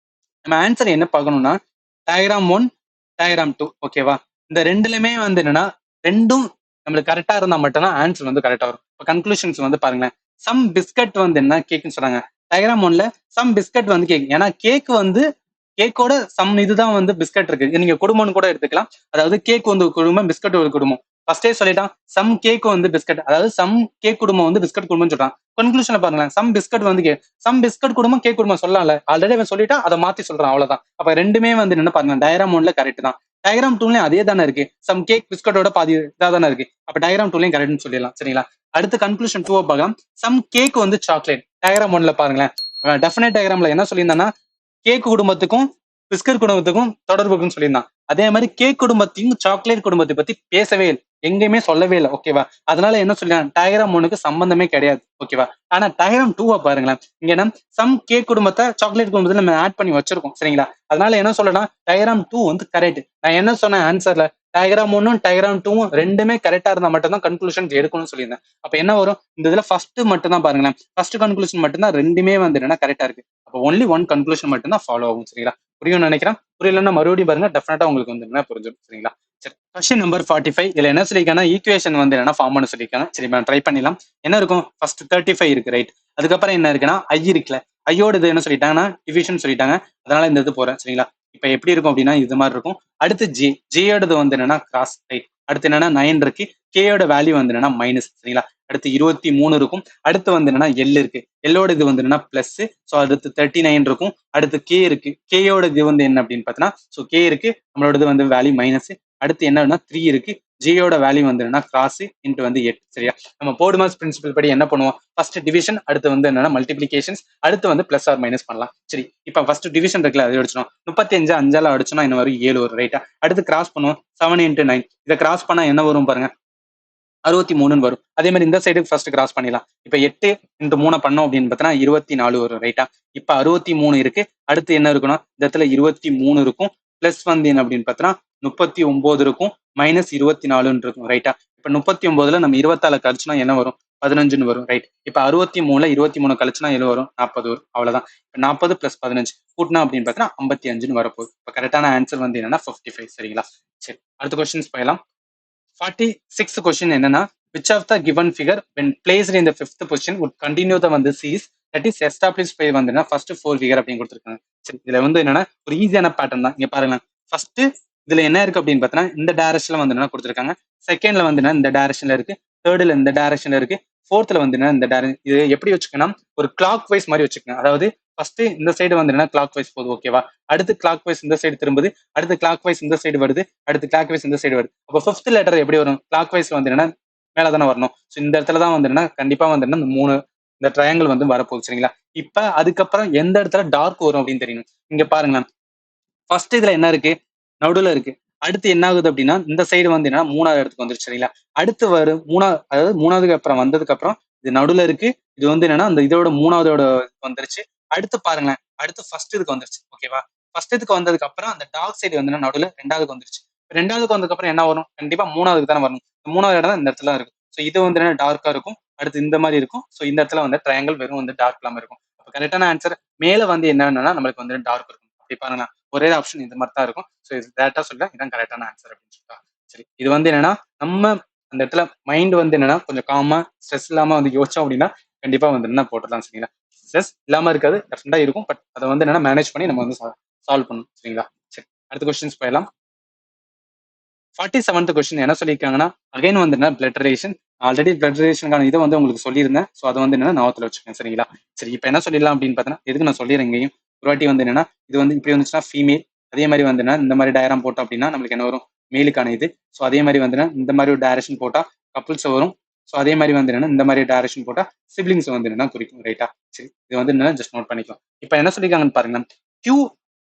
நம்ம ஆன்சர் என்ன பார்க்கணும்னா, டயக்ராம் 1 டயக்ராம் 2 ஓகேவா, இந்த ரெண்டுலயுமே வந்து என்னன்னா ரெண்டும் நம்மளுக்கு கரெக்டா இருந்தா மட்டும்தான் ஆன்சர் வந்து கரெக்டா வரும். இப்போ கன்க்ளூஷன்ஸ் வந்து பாருங்களேன். சம் பிஸ்கட் வந்து என்ன கேக்குன்னு சொல்றாங்க. டயக்ராம் ஒன்ல சம் பிஸ்கட் வந்து கேக். ஏன்னா கேக் வந்து கேக்கோட சம் இதுதான் வந்து பிஸ்கட் இருக்கு. இது நீங்க குடும்பம்னு கூட எடுத்துக்கலாம். அதாவது கேக் வந்து ஒரு குடும்பம், பிஸ்கட் ஒரு குடும்பம். ஃபர்ஸ்டே சொல்லிட்டான் சம் கேக் வந்து பிஸ்கட். அதாவது சம் கேக் குடும்பம் வந்து பிஸ்கட் குடும்பம்னு சொல்றான். கன்க்ளூஷன்ல பாருங்களேன். சம் பிஸ்கட் வந்து சம் பிஸ்கட் குடும்பம் கேக் குடும்பம் சொல்லலாம்ல. ஆல்ரெடி அவன் சொல்லிட்டா அதை மாத்தி சொல்றான் அவ்வளவுதான். அப்ப ரெண்டுமே வந்து என்ன பாருங்க டயக்ராம் ஒன்ல கரெக்ட் தான். டயக்ராம் டூலையும் அதே தானே இருக்கு. சம் கேக் பிஸ்கட்டோட பாதி இதா தானே இருக்கு. அப்ப டயக்ராம் டூலையும் கரெக்ட்னு சொல்லிடலாம். சரிங்களா? அடுத்து கன்க்ளூஷன் 2 பார்க்கலாம். சம் கேக் வந்து சாக்லேட். டயக்ராம் ஒன்ல பாருங்களேன். டெஃபினைட் டயக்ராம்ல என்ன சொல்லியிருந்தான்னா கேக் குடும்பத்துக்கும் பிஸ்கட் குடும்பத்துக்கும் தொடர்பு இருக்குன்னு சொல்லியிருந்தான். அதே மாதிரி கேக் குடும்பத்தையும் சாக்லேட் குடும்பத்தை பத்தி பேசவே இல்லை, எங்கேயுமே சொல்லவே இல்லை. ஓகேவா? அதனால என்ன சொல்லியான் டயக்ராம் ஒன்னுக்கு சம்பந்தமே கிடையாது. ஓகேவா? ஆனா டயக்ராம் 2 பாருங்களேன். இங்க என்ன சம் கேக் குடும்பத்தை சாக்லேட் குடும்பத்துல நம்ம ஆட் பண்ணி வச்சிருக்கோம். சரிங்களா? அதனால என்ன சொல்லலாம் டயக்ராம் 2 வந்து கரெக்ட். நான் என்ன சொன்னேன் ஆன்சர்ல டயக்ராம் 1ம் டயக்ராம் 2ம் ரெண்டுமே கரெக்டா இருந்தா மட்டும் தான் கன்க்ளூஷன் எடுக்கணும்னு சொல்லியிருந்தேன். அப்ப என்ன வரும் இந்த இதுல ஃபர்ஸ்ட் மட்டும் தான் பாருங்களேன். ஃபர்ஸ்ட் கன்க்ளூஷன் மட்டும் தான் ரெண்டுமே வந்து என்ன கரெக்டா இருக்கு. அப்போ ஒன்லி ஒன் கன்க்ளூஷன் மட்டும் தான் ஃபாலோ ஆகும். சரிங்களா? புரியும்னு நினைக்கிறேன். புரியலன்னா மறுபடியும் பாருங்க, டெஃபினட்டா உங்களுக்கு வந்து என்ன புரிஞ்சிடும். சரிங்களா? சரி, கொஸ்டின் நம்பர் 45. இதுல என்ன சொல்லியிருக்காங்கன்னா ஈக்குவேஷன் வந்து என்ன ஃபார்ம் பண்ண சொல்லியிருக்காங்க. சரி, ட்ரை பண்ணிடலாம். என்ன இருக்கும் ஃபர்ஸ்ட் 35 இருக்கு, ரைட். அதுக்கப்புறம் என்ன இருக்குன்னா ஐ இருக்குல்ல, ஐயோட இது என்ன சொல்லிட்டாங்கன்னா டிவிஷன் சொல்லிட்டாங்க. அதனால இந்த இது போறேன். சரிங்களா? இப்ப எப்படி இருக்கும் அப்படின்னா இது மாதிரி இருக்கும். அடுத்து ஜேயோடது வந்து என்னன்னா கிராஸ், ரைட். அடுத்து என்னன்னா 9 இருக்கு. கேயோட வேல்யூ வந்து என்னன்னா மைனஸ். சரிங்களா? அடுத்து 23 இருக்கும். அடுத்து வந்து என்னன்னா எல் இருக்கு. எல்லோட இது வந்து என்னன்னா பிளஸ். ஸோ அடுத்து 39 இருக்கும். அடுத்து கே இருக்கு. கேயோட இது வந்து என்ன அப்படின்னு பார்த்தீங்கன்னா ஸோ கே இருக்கு, நம்மளோட இது வந்து வேல்யூ மைனஸ். அடுத்து என்னன்னா 3 இருக்கு. ஜியோட வேல்யூ வந்து என்னன்னா கிராஸ் இன்ட்டு வந்து 8. சரியா? நம்ம போர்டுமாஸ் பிரின்சிபல் படி என்ன பண்ணுவோம், ஃபர்ஸ்ட் டிவிஷன், அடுத்து வந்து என்னன்னா மல்டிபிளிகேஷன்ஸ், அடுத்து வந்து பிளஸ் ஆர் மைனஸ் பண்ணலாம். சரி, இப்போ ஃபர்ஸ்ட் டிவிஷன் இருக்குல்ல, அதை அடிச்சோம். 35 5ஆல அடிச்சோம்னா என்ன வரும் 7 வரும், ரைட்டா? அடுத்து கிராஸ் பண்ணுவோம் 7 இன்ட்டு 9. இதை கிராஸ் பண்ணா என்ன வரும் பாருங்க 63 வரும். அதே மாதிரி இந்த சைடு ஃபர்ஸ்ட் கிராஸ் பண்ணிடலாம். இப்ப 8 இன்ட்டு 3 பண்ணோம் அப்படின்னு பார்த்தீங்கன்னா 24 வரும், ரைட்டா? இப்ப 63 இருக்கு. அடுத்து என்ன இருக்கணும் இந்த இடத்துல 23 இருக்கும். பிளஸ் வந்து என்ன அப்படின்னு பார்த்தீங்கன்னா 39 இருக்கும். மைனஸ் 24 இருக்கும், ரைட்டா? இப்ப 39ல நம்ம 24 கழிச்சுனா என்ன வரும் 15 வரும், ரைட்? இப்ப 63ல 23 கழிச்சுனா என்ன வரும் 40 வரும். அவ்வளவுதான். இப்ப 40 பிளஸ் 15 கூட்டினா அப்படின்னு பார்த்தீங்கன்னா 55 வரப்போகுது. இப்ப கரெக்டான ஆன்சர் வந்து என்னன்னா 55. சரிங்களா? சரி, அடுத்த கொஸ்டின்ஸ் போயிடலாம். 46th question என்னன்னா which of the given figure when placed in the fifth position would continue the வந்து series that is established by வந்து first 4 figure அப்படின்னு கொடுத்துருக்காங்க. சரி, இதுல வந்து என்னன்னா ஒரு ஈஸியான பேட்டர்ன் தான். இங்க பாருங்க, ஃபர்ஸ்ட் இதுல என்ன இருக்கு அப்படின்னு பார்த்தீங்கன்னா இந்த டைரக்ஷன்ல வந்து என்ன கொடுத்துருக்காங்க. செகண்ட்ல வந்து இந்த டைரக்ஷன்ல இருக்கு. தேர்ட்ல இந்த டைரக்ஷன்ல இருக்கு. ஃபோர்த்ல வந்து இந்த டைரக்ஷன். இது எப்படி வச்சுக்கணும் ஒரு கிளாக் வைஸ் மாதிரி வச்சுக்கணும். அதாவது ஃபர்ஸ்ட் இந்த சைடு வந்து கிளாக் வைஸ் போகுது, ஓகேவா? அடுத்து கிளாக் வைஸ் இந்த சைடு திரும்புது. அடுத்து கிளாக் வைஸ் இந்த சைடு வருது. அடுத்து கிளாக் வைஸ் இந்த சைடு வருது. அப்போ ஃபிஃப்த் லெட்டர் எப்படி வரும் கிளாக் வைஸ்ல வந்து மேல தானே வரணும். ஸோ இந்த இடத்துல தான் வந்து கண்டிப்பா வந்து இந்த 3 இந்த ட்ரையாங்கிள் வந்து வரப்போகுது. சரிங்களா? இப்ப அதுக்கப்புறம் எந்த இடத்துல டார்க் வரும் அப்படின்னு தெரியணும். இங்க பாருங்களேன், ஃபர்ஸ்ட் இதுல என்ன இருக்கு நடுவுல இருக்கு. அடுத்து என்ன ஆகுது அப்படின்னா இந்த சைடு வந்து என்னன்னா 3வது இடத்துக்கு வந்துருச்சு. சரிங்களா? அடுத்து வரும் அதாவது 3வதுக்கு அப்புறம் வந்ததுக்கு அப்புறம் இது நடுவுல இருக்கு. இது வந்து என்னன்னா அந்த இதோட 3வதோட வந்துருச்சு. அடுத்து பாருங்களேன், அடுத்து ஃபர்ஸ்ட் இதுக்கு வந்துருச்சு. ஓகேவா? ஃபர்ஸ்ட் இதுக்கு வந்ததுக்கு அப்புறம் அந்த டார்க் சைடு வந்து நடுவுல 2வதுக்கு வந்துருச்சு. 2வதுக்கு வந்ததுக்கு அப்புறம் என்ன வரும் கண்டிப்பா 3வதுக்கு தானே வரணும். 3வது இடம் தான் இந்த இடத்துல இருக்கு. ஸோ இது வந்து என்ன டார்க்கா இருக்கும். அடுத்து இந்த மாதிரி இருக்கும். ஸோ இந்த இடத்துல வந்து ட்ரையாங்கிள் வெறும் வந்து டார்க் இல்லாம இருக்கும். அப்போ கரெக்டான ஆன்சர் மேல வந்து என்னன்னா நம்மளுக்கு வந்து டார்க் இருக்கும். அப்படி பாருங்க, ஒரே ஆப்ஷன் இந்த மாதிரி தான் இருக்கும். ஸோ இது டேரக்டா சொல்ல இதான் கரெக்டான ஆன்சர் அப்படின்னு சொல்லிட்டா. சரி, இது வந்து என்னன்னா நம்ம அந்த இடத்துல மைண்ட் வந்து என்னன்னா கொஞ்சம் காமா ஸ்ட்ரெஸ் இல்லாம வந்து யோசிச்சோம் அப்படின்னா கண்டிப்பா வந்து என்ன போட்டுடலாம். சரிங்களா? ஸ்ட்ரெஸ் இல்லாம இருக்காது, டெஃபினட்டா இருக்கும். பட் அதை வந்து என்னன்னா மேனேஜ் பண்ணி நம்ம வந்து சால்வ் பண்ணணும். சரிங்களா? சரி, அடுத்த கொஸ்டின்ஸ் போயிடலாம். 47th கொஸ்டின் என்ன சொல்லியிருக்காங்கன்னா அகைன் வந்து என்ன பிளட் ரிலேஷன். ஆல்ரெடி பிளட் ரிலேஷனுக்கான இதை வந்து உங்களுக்கு சொல்லியிருந்தேன். ஸோ அதை வந்து என்னன்னா ஞாபகத்தில் வச்சுக்கேன். சரிங்களா? சரி, இப்போ என்ன சொல்லிடலாம் அப்படின்னு பார்த்தீங்கன்னா எதுக்கு நான் சொல்லிடுறேன் இங்கேயும் ஒரு வாட்டி வந்து என்னன்னா இது வந்து இப்படி வந்துச்சுன்னா ஃபீமேல். அதே மாதிரி வந்து இந்த மாதிரி டயராம் போட்டோம் அப்படின்னா நம்மளுக்கு என்ன வரும் மேலுக்கான இது. ஸோ அதே மாதிரி வந்து இந்த மாதிரி ஒரு டைரக்ஷன் போட்டா கப்புள்ஸ் வரும். ஸோ அதே மாதிரி வந்து என்னன்னா இந்த மாதிரி டைரக்ஷன் போட்டா சிப்ளிங்ஸ் வந்து என்னன்னா குறிக்கும், ரைட்டா? சரி, இது வந்து என்னன்னா ஜஸ்ட் நோட் பண்ணிக்கலாம். இப்போ என்ன சொல்லியிருக்காங்கன்னு பாருங்க, Q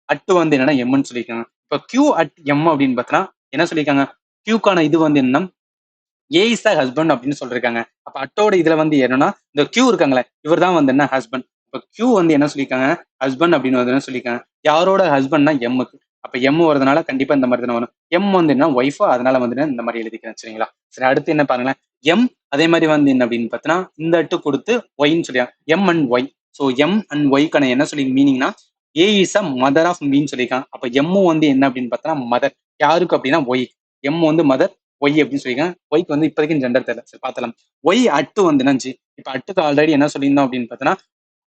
அட் வந்து என்னன்னா எம்னு சொல்லியிருக்காங்க. இப்போ Q அட் எம் அப்படின்னு பார்த்தீங்கன்னா என்ன சொல்லியிருக்காங்க கியூக்கான இது வந்து என்ன ஏ இஸ் த ஹஸ்பண்ட் அப்படின்னு சொல்லிருக்காங்க. அப்ப அட்டோட இதுல வந்து என்னன்னா இந்த கியூ இருக்காங்களே இவர் தான் வந்து என்ன ஹஸ்பண்ட். இப்ப கியூ வந்து என்ன சொல்லியிருக்காங்க ஹஸ்பண்ட் அப்படின்னு வந்து என்ன சொல்லியிருக்காங்க யாரோட ஹஸ்பண்ட்னா எம்முக்கு. அப்ப எம் வரதுனால கண்டிப்பா இந்த மாதிரி தானே வரும். எம் வந்து என்ன ஒய்ஃபா, அதனால வந்து இந்த மாதிரி எழுதிக்கிறேன். சரிங்களா? சரி, அடுத்து என்ன பாருங்களேன், எம் அதே மாதிரி வந்து என்ன அப்படின்னு பார்த்தீங்கன்னா இந்த அட்டு கொடுத்து ஒய்ன்னு சொல்லியா M and Y. So M and ஒய்க்கான என்ன சொல்லி மீனிங்னா A is a mother of mean சொல்லியிருக்காங்க. அப்ப எம்மு வந்து என்ன அப்படின்னு பார்த்தோன்னா மதர் யாருக்கு அப்படின்னா ஒய். எம் வந்து மதர், ஒய் அப்படின்னு சொல்லியிருக்காங்க. ஒய்க்கு வந்து இப்போதைக்கு ஜெண்டர் தெரியல. சரி பார்த்தலாம். ஒய் அட்டு வந்து என்னச்சு, இப்போ அட்டுக்கு ஆல்ரெடி என்ன சொல்லியிருந்தோம் அப்படின்னு பார்த்தோன்னா,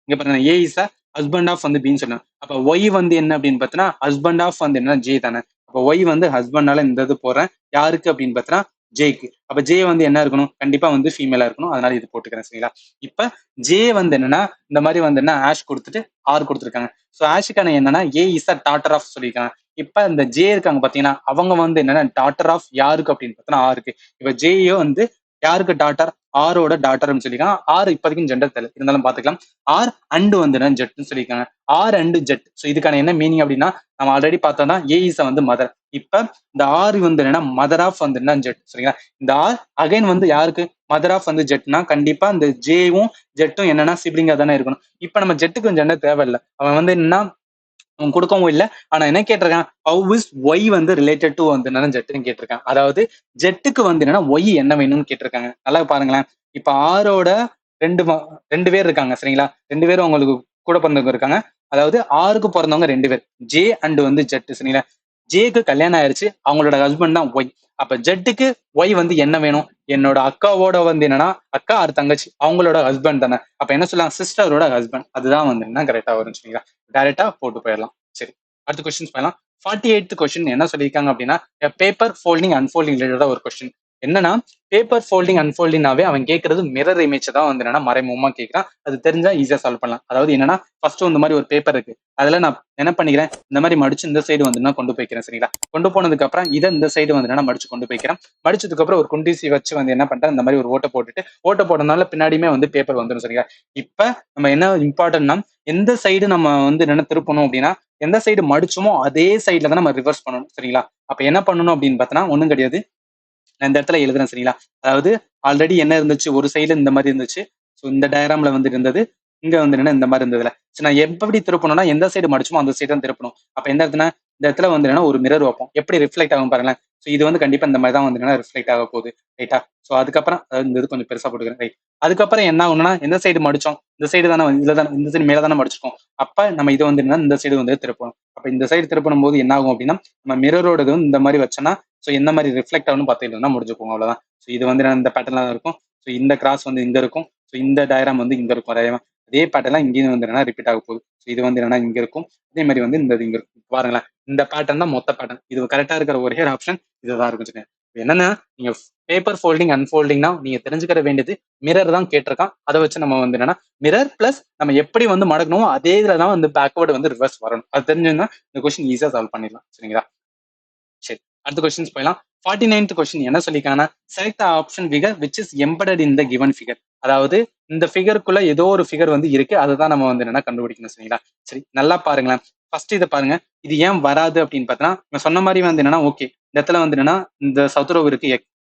இங்க பாருங்க ஏ இஸ் அ ஹஸ்பண்ட் ஆஃப் வந்து பின்னு சொன்னேன். அப்ப ஒய் வந்து என்ன அப்படின்னு பார்த்தோன்னா ஹஸ்பண்ட் ஆஃப் வந்து என்ன ஜே தானே. அப்ப ஒய் வந்து ஹஸ்பண்டால இந்த இது போடுறேன். யாருக்கு அப்படின்னு பார்த்தோன்னா ஜேக்கு. அப்ப ஜே வந்து என்ன இருக்கணும், கண்டிப்பா வந்து ஃபீமேலா இருக்கணும். அதனால இது போட்டுக்கிறேன் சரிங்களா. இப்ப ஜே வந்து என்னன்னா இந்த மாதிரி வந்து என்ன ஆஷ் கொடுத்துட்டு ஆர் கொடுத்துருக்காங்க. ஸோ ஆஷுக்கான என்னன்னா ஏ இஸ் அ டாட்டர் ஆஃப் சொல்லியிருக்காங்க. இப்ப இந்த ஜே இருக்காங்க பாத்தீங்கன்னா அவங்க வந்து என்னன்னா டாட்டர் ஆஃப் யாருக்கு அப்படின்னு பார்த்தோன்னா ஆருக்கு. இப்ப ஜேயோ வந்து யாருக்கு டாட்டர், ஆரோட டாட்டர்னு சொல்லியிருக்காங்க. ஆர் இப்போதைக்கும் ஜெண்டர் தெரியல, இருந்தாலும் பாத்துக்கலாம். ஆர் அண்டு வந்து ஜெட்னு சொல்லியிருக்காங்க. R and jet. ஸோ இதுக்கான என்ன மீனிங் அப்படின்னா நம்ம ஆல்ரெடி பார்த்தோம்னா ஏ இஸ் வந்து மதர். இப்ப இந்த ஆர் வந்து என்னன்னா மதர் ஆஃப் வந்து என்ன ஜெட் சரிங்களா. இந்த ஆர் அகைன் வந்து யாருக்கு மதர் ஆஃப் வந்து ஜெட்னா கண்டிப்பா இந்த ஜேவும் ஜெட்டும் என்னன்னா சிப்ளிங்கா தானே இருக்கணும். இப்ப நம்ம ஜெட்டுக்கு ஜெண்டர் தேவையில்லை. அவன் வந்து என்னன்னா அவன் கொடுக்கவும் இல்லை. ஆனா என்ன கேட்டிருக்கான், ஹவ் இஸ் ஒய் வந்து ரிலேட்டட் டு வந்து என்னன்னா ஜெட்டுன்னு கேட்டிருக்கான். அதாவது ஜெட்டுக்கு வந்து என்னன்னா ஒய் என்ன வேணும்னு கேட்டிருக்காங்க. நல்லா பாருங்களேன். இப்ப ஆரோட ரெண்டு ரெண்டு பேர் இருக்காங்க சரிங்களா. ரெண்டு பேரும் உங்களுக்கு கூட பிறந்தவங்க இருக்காங்க. அதாவது ஆருக்கு பிறந்தவங்க ரெண்டு பேர், ஜே அண்ட் வந்து ஜெட் சரிங்களா. ஜேக்கு கல்யாணம் ஆயிருச்சு, அவங்களோட ஹஸ்பண்ட் தான் ஒய். அப்ப ஜெட்டுக்கு ஒய் வந்து என்ன வேணும், என்னோட அக்காவோட வந்து என்னன்னா அக்கா ஆறு தங்கச்சி அவங்களோட ஹஸ்பண்ட் தானே. அப்ப என்ன சொல்லலாம், சிஸ்டரோட ஹஸ்பண்ட். அதுதான் வந்து என்ன கரெக்டா வரும் சரிங்களா. டைரக்டா போட்டு போயிடலாம். சரி, அடுத்த கொஸ்டின்ஸ் போயிடலாம். 48th கொஸ்டின் என்ன சொல்லியிருக்காங்க அப்படின்னா பேப்பர் ஃபோல்டிங் அன்ஃபோல்டிங் ரிலேட்டடா ஒரு கொஸ்டின். என்னன்னா பேப்பர் ஃபோல்டிங் அன்ஃபோல்டிங்னாவே அவன் கேட்கறது மிரர் இமேஜ் தான் வந்து என்னன்னா மறைமுகமா கேட்கறான். அது தெரிஞ்சா ஈஸியா சால்வ் பண்ணலாம். அதாவது என்னன்னா ஃபர்ஸ்ட் இந்த மாதிரி ஒரு பேப்பர் இருக்கு, அதுல நான் என்ன பண்ணிக்கிறேன், இந்த மாதிரி மடிச்சு இந்த சைடு வந்து நான் கொண்டு போய்க்கிறேன் சரிங்களா. கொண்டு போனதுக்கு அப்புறம் இதை இந்த சைடு வந்து நான் மடிச்சு கொண்டு போய்க்கிறேன். மடிச்சதுக்கு அப்புறம் ஒரு குண்டீசி வச்சு வந்து என்ன பண்றேன், இந்த மாதிரி ஒரு ஓட்டை போட்டுட்டு ஓட்டை போடுறதுனால பின்னாடியுமே வந்து பேப்பர் வந்துடும் சரிங்களா. இப்ப நம்ம என்ன இம்பார்ட்டன்ட்னா எந்த சைடு நம்ம வந்து என்ன திருப்பணும் அப்படின்னா எந்த சைடு மடிச்சோமோ அதே சைட்ல தான் நம்ம ரிவர்ஸ் பண்ணணும் சரிங்களா. அப்ப என்ன பண்ணணும் அப்படின்னு பார்த்தோன்னா ஒண்ணும் கிடையாது. நான் இந்த இடத்துல எழுதுறேன் சரிங்களா. அதாவது ஆல்ரெடி என்ன இருந்துச்சு, ஒரு சைடுல இந்த மாதிரி இருந்துச்சு. ஸோ இந்த டயராம்ல வந்து இருந்தது, இங்க வந்து என்ன இந்த மாதிரி இருந்ததுல. ஸோ நான் எப்படி திருப்பணும்னா எந்த சைடு மடிச்சுமோ அந்த சைடு தான் திருப்பணும். அப்ப எந்த இடத்துல இந்த இடத்துல வந்து என்ன ஒரு மிரர் வைப்போம், எப்படி ரிஃப்ளெக்ட் ஆகும் பாருங்களேன். ஸோ இது வந்து கண்டிப்பா இந்த மாதிரி தான் வந்து என்ன ரிஃப்ளெக்ட் ஆக போகுது ரைட்டா. ஸோ அதுக்கப்புறம் இந்த இது கொஞ்சம் பெருசா போட்டுக்கிறேன் ரைட். அதுக்கப்புறம் என்ன ஆகும்னா எந்த சைடு மடிச்சோம், இந்த சைடு தானே இதுல தான் இந்த சைடு மேல தானே மடிச்சிருக்கோம். அப்ப நம்ம இது வந்து என்ன இந்த சைடு வந்து திருப்பணும். அப்ப இந்த சைடு திருப்பணும் போது என்ன ஆகும் அப்படின்னா நம்ம மிரரோட வந்து இந்த மாதிரி வச்சோம்னா ஸோ எந்த மாதிரி ரிஃப்ளெக்ட் ஆகும்னு பார்த்துக்கிட்டோம்னா முடிஞ்சுக்கும் அவ்வளவுதான். ஸோ இது வந்து இந்த பேட்டர்ல இருக்கும். ஸோ இந்த கிராஸ் வந்து இங்க இருக்கும். ஸோ இந்த டயராம் வந்து இங்க இருக்கும். அதே பேட்டர்லாம் இங்கேயும் வந்து என்னன்னா ரிப்பீட் ஆக போகுது. ஸோ இது வந்து என்னன்னா இங்க இருக்கும். அதே மாதிரி வந்து இந்த இங்க இருக்கும். பாருங்களேன், இந்த பேட்டர்ன் தான் மொத்த பேட்டர்ன். இது கரெக்டா இருக்கிற ஒரே ஆப்ஷன் இதுதான் இருக்கும். என்னன்னா நீங்க பேப்பர் ஃபோல்டிங் அன்ஃபோல்டிங்னா நீங்க தெரிஞ்சுக்கிற வேண்டியது மிரர் தான் கேட்டிருக்கான். அதை வச்சு நம்ம வந்து என்னன்னா மிரர் பிளஸ் நம்ம எப்படி வந்து மடக்கணும் அதே இதுல தான் வந்து பேக்வேர்டு வந்து ரிவர்ஸ் வரணும். அது தெரிஞ்சுன்னா இந்த கொஸ்டின் ஈஸியா சால்வ் பண்ணிடலாம் சரிங்களா. சரி, அடுத்த கொஸ்டின்ஸ் போயிடலாம். 49th கொஸ்டின் என்ன சொல்லியிருக்காங்கன்னா select the option figure which is embedded in the given figure. அதாவது இந்த ஃபிகருக்குள்ள ஏதோ ஒரு ஃபிகர் வந்து இருக்கு, அதுதான் நம்ம வந்து என்னன்னா கண்டுபிடிக்கணும் சரிங்களா. சரி, நல்லா பாருங்களேன். ஃபர்ஸ்ட் இதை பாருங்க, இது ஏன் வராது அப்படின்னு பார்த்தோன்னா நான் சொன்ன மாதிரி வந்து என்னன்னா ஓகே இந்த இடத்துல வந்து என்னன்னா இந்த சதுரம் இருக்கு,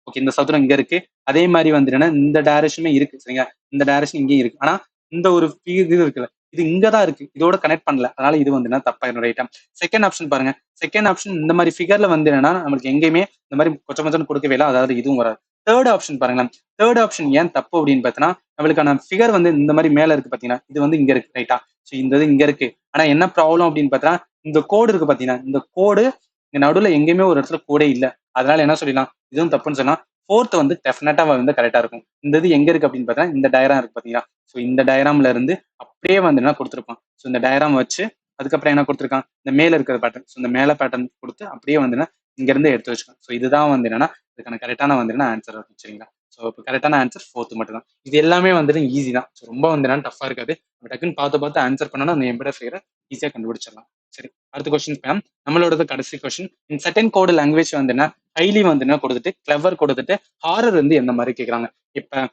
ஓகே இந்த சதுரம் இங்க இருக்கு. அதே மாதிரி வந்து என்னன்னா இந்த டைரக்ஷனுமே இருக்கு சரிங்களா. இந்த டைரக்ஷன் இங்கேயும் இருக்கு. ஆனா இந்த ஒரு இது இருக்குல்ல, இது இங்கதான் இருக்கு, இதோட கனெக்ட் பண்ணல. அதனால இது வந்து என்ன தப்பாயிரும் ரைட்டா. செகண்ட் ஆப்ஷன் பாருங்க. செகண்ட் ஆப்ஷன் இந்த மாதிரி ஃபிகர்ல வந்து என்னன்னா நம்மளுக்கு எங்கேயுமே இந்த மாதிரி கொச்சம் கொச்சம் கொடுக்கவே இல்லை, அதாவது இதுவும் வராது. தேர்ட் ஆப்ஷன் பாருங்களேன். தேர்ட் ஆப்ஷன் ஏன் தப்பு அப்படின்னு பார்த்தோன்னா நம்மளுக்கான ஃபிகர் வந்து இந்த மாதிரி மேல இருக்கு பாத்தீங்கன்னா இது வந்து இங்க இருக்கு ரைட்டா. ஸோ இந்த இது இங்க இருக்கு. ஆனா என்ன ப்ராப்ளம் அப்படின்னு பார்த்தா இந்த கோடு இருக்கு பாத்தீங்கன்னா இந்த கோடு இங்க நடுவுல எங்கேயுமே ஒரு இடத்துல கோடே இல்லை. அதனால என்ன சொல்லிடலாம் இதுவும் தப்புன்னு சொன்னா ஃபோர்த் வந்து டெஃபினட்டா வந்து கரெக்டா இருக்கும். இந்த இது எங்க இருக்கு அப்படின்னு பார்த்தா இந்த டயராம் இருக்கு பாத்தீங்களா. ஸோ இந்த டயராம்ல இருந்து அப்படியே வந்து என்ன கொடுத்துருப்பான். ஸோ இந்த டயராம் வச்சு அதுக்கப்புறம் என்ன கொடுத்துருக்கான், இந்த மேல இருக்கிற பேட்டர்ன். ஸோ இந்த மேல பேட்டர்ன் கொடுத்து அப்படியே வந்து இங்க இருந்து எடுத்து வச்சுக்கோங்க. ஸோ இதுதான் வந்து என்னன்னா இதுக்கான கரெக்டான வந்து என்ன ஆன்சர் இருக்கும் சரிங்களா. ஸோ இப்போ கரெக்டான ஆன்சர் ஃபோர்த் மட்டும் தான். இது எல்லாமே வந்துட்டு ஈஸி தான். ஸோ ரொம்ப வந்து என்ன டஃபா இருக்காது. டக்குன்னு பார்த்து ஆன்சர் பண்ணனா அந்த எம்பெடட் ஃபிகரை ஈஸியா கண்டுபிடிச்சிடலாம். சரி, அடுத்த கொஸ்டின் மேம். நம்மளோட கடைசி question. In second code language வந்து என்ன ஹைலி வந்து என்ன கொடுத்துட்டு கிளவர் கொடுத்துட்டு ஹாரர் வந்து எந்த மாதிரி கேட்கறாங்க. இப்ப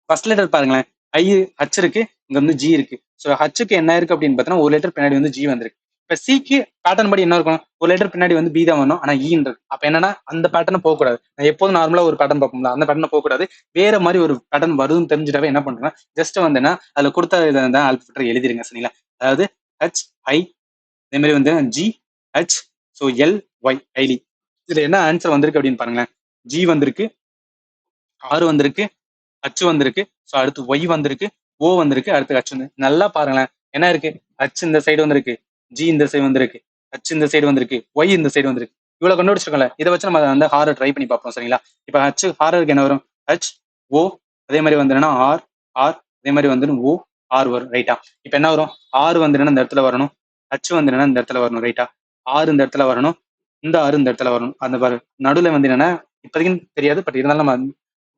ஃபர்ஸ்ட் லெட்டர் பாருங்களேன், ஐ ஹச் இருக்கு, இங்க வந்து ஜி இருக்கு. ஸோ ஹச்சுக்கு என்ன இருக்கு அப்படின்னு பார்த்தோன்னா ஒரு லெட்டர் பின்னாடி வந்து ஜி வந்திருக்கு. இப்ப சிக்கு பேட்டர்ன் படி என்ன இருக்கும், ஒரு லெட்டர் பின்னாடி வந்து பி தான் வரணும், ஆனா ஈன்றது. அப்ப என்னன்னா அந்த பேட்டர்ன் போகக்கூடாது. நான் எப்போதும் நார்மலா ஒரு பேட்டர்ன் பார்ப்போம்ல அந்த பேட்டர்ன் போகக்கூடாது. வேற மாதிரி ஒரு பேட்டர்ன் வருதுன்னு தெரிஞ்சுட்டாவே என்ன பண்றேன்னா ஜஸ்ட் வந்து என்ன அதுல கொடுத்த இதை ஆல்பபெட்டர் எழுதிருங்க சரிங்களா. அதாவது ஹச் ஐ, அதே மாதிரி வந்து G H, so L Y ily. இதுல என்ன ஆன்சர் வந்திருக்கு அப்படின்னு பாருங்களேன். ஜி வந்திருக்கு, ஆறு வந்திருக்கு, ஹச் வந்திருக்கு, ஸோ அடுத்து ஒய் வந்திருக்கு, ஓ வந்திருக்கு, அடுத்து ஹச் வந்து நல்லா பாருங்களேன். என்ன இருக்கு, ஹச் இந்த சைடு வந்திருக்கு, ஜி இந்த சைடு வந்திருக்கு, ஹச் இந்த சைடு வந்திருக்கு, ஒய் இந்த சைடு வந்திருக்கு. இவ்வளவு கண்டுபிடிச்சிருக்கோம்ல, இதை வச்சு நம்ம வந்து ஹாரை ட்ரை பண்ணி பார்ப்போம் சரிங்களா. இப்ப ஹச் ஹாரருக்கு என்ன வரும்? ஹச் ஓ, அதே மாதிரி வந்து ஆர் ஆர், அதே மாதிரி வந்து ஓ ஆர் வரும் ரைட்டா. இப்ப என்ன வரும்? ஆர் வந்து இந்த இடத்துல வரணும், ஹச் வந்து இந்த இடத்துல வரணும் ரைட்டா. ஆறு இந்த இடத்துல வரணும், இந்த ஆறு இந்த இடத்துல வரணும். அந்த நடுவில் வந்து என்னன்னா இப்போதைக்கு தெரியாது, பட் இருந்தாலும் நம்ம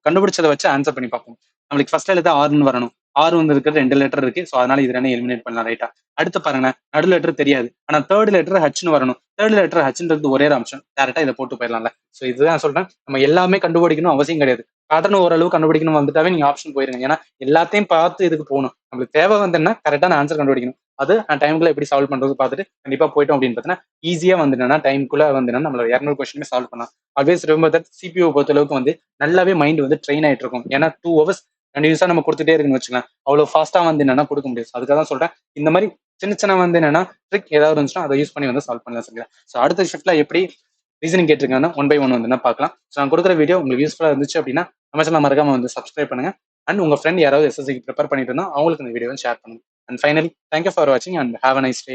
கண்டுபிடிச்சதை வச்சு ஆன்சர் பண்ணி பார்ப்போம். நம்மளுக்கு ஃபர்ஸ்ட் எழுத்து ஆறுன்னு வரணும். ஆறு வந்து இருக்கிறது 2 லெட்டர் இருக்கு, ஸோ அதனால இது ரெண்டு எலிமினேட் பண்ணலாம் ரைட்டா. அடுத்து பாருங்க, நடு லெட்டர் தெரியாது, ஆனா தேர்ட் லெட்டர் ஹச்னு வரணும். தேர்ட் லெட்டர் ஹச்ன்றது ஒரே அம்சம், டேரக்டா இதை போட்டு போயிடலாம்ல. ஸோ இதுதான் சொல்றேன், நம்ம எல்லாமே கண்டுபிடிக்கணும் அவசியம் கிடையாது. பேட்டர்ன் ஓரளவு கண்டுபிடிக்கணும் வந்துட்டாவே நீங்க ஆப்ஷன் போயிருங்க. ஏன்னா எல்லாத்தையும் பார்த்து இதுக்கு போகணும். நம்மளுக்கு தேவை வந்து என்ன, கரெக்டான ஆன்சர் கண்டுபிடிக்கணும். அது டைமுக்குள்ள எப்படி சால்வ் பண்றது பார்த்துட்டு கண்டிப்பா போயிட்டோம் அப்படின்னு பார்த்தீங்கன்னா ஈஸியா வந்து என்னன்னா டைமுக்குள்ள வந்து நம்மளோட 200 கொஸ்டினுமே சால்வ் பண்ணலாம். ஆல்வேஸ் ரொம்ப சிபிஓ பொறுத்த அளவுக்கு வந்து நல்லாவே மைண்ட் வந்து ட்ரெயின் ஆயிட்டு இருக்கும். ஏன்னா 2 ஹவர்ஸ் கண்டினியூஸா நம்ம கொடுத்துட்டே இருக்குன்னு வச்சுக்கலாம், அவ்வளவு ஃபாஸ்டா வந்து என்னன்னா கொடுக்க முடியாது. அதுக்காக தான் சொல்றேன், இந்த மாதிரி சின்ன சின்ன வந்து என்னன்னா ட்ரிக் ஏதாவது இருந்துச்சுன்னா அதை யூஸ் பண்ணி வந்து சால்வ் பண்ணலாம் சரிங்களா. ஸோ அடுத்த ஷிஃப்ட்ல எப்படி ரீசனிங் கேட்டிருக்காங்கன்னா 1 by 1 வந்து பார்க்கலாம். ஸோ நான் கொடுக்குற வீடியோ உங்களுக்கு யூஸ்ஃபுல்லா இருந்துச்சு அப்படின்னா நம்ம சேனல் மறக்காம வந்து சப்ஸ்கிரைப் பண்ணுங்க. அண்ட் உங்க ஃப்ரெண்ட் யாராவது எஸ்எஸ்சிக்கு ப்ரிப்பேர் பண்ணிட்டு இருந்தா அவங்களுக்கு இந்த வீடியோ ஷேர் பண்ணுங்க. அண்ட் ஃபைனலி தேங்க்யூ ஃபார் வாட்சிங் and have a nice day.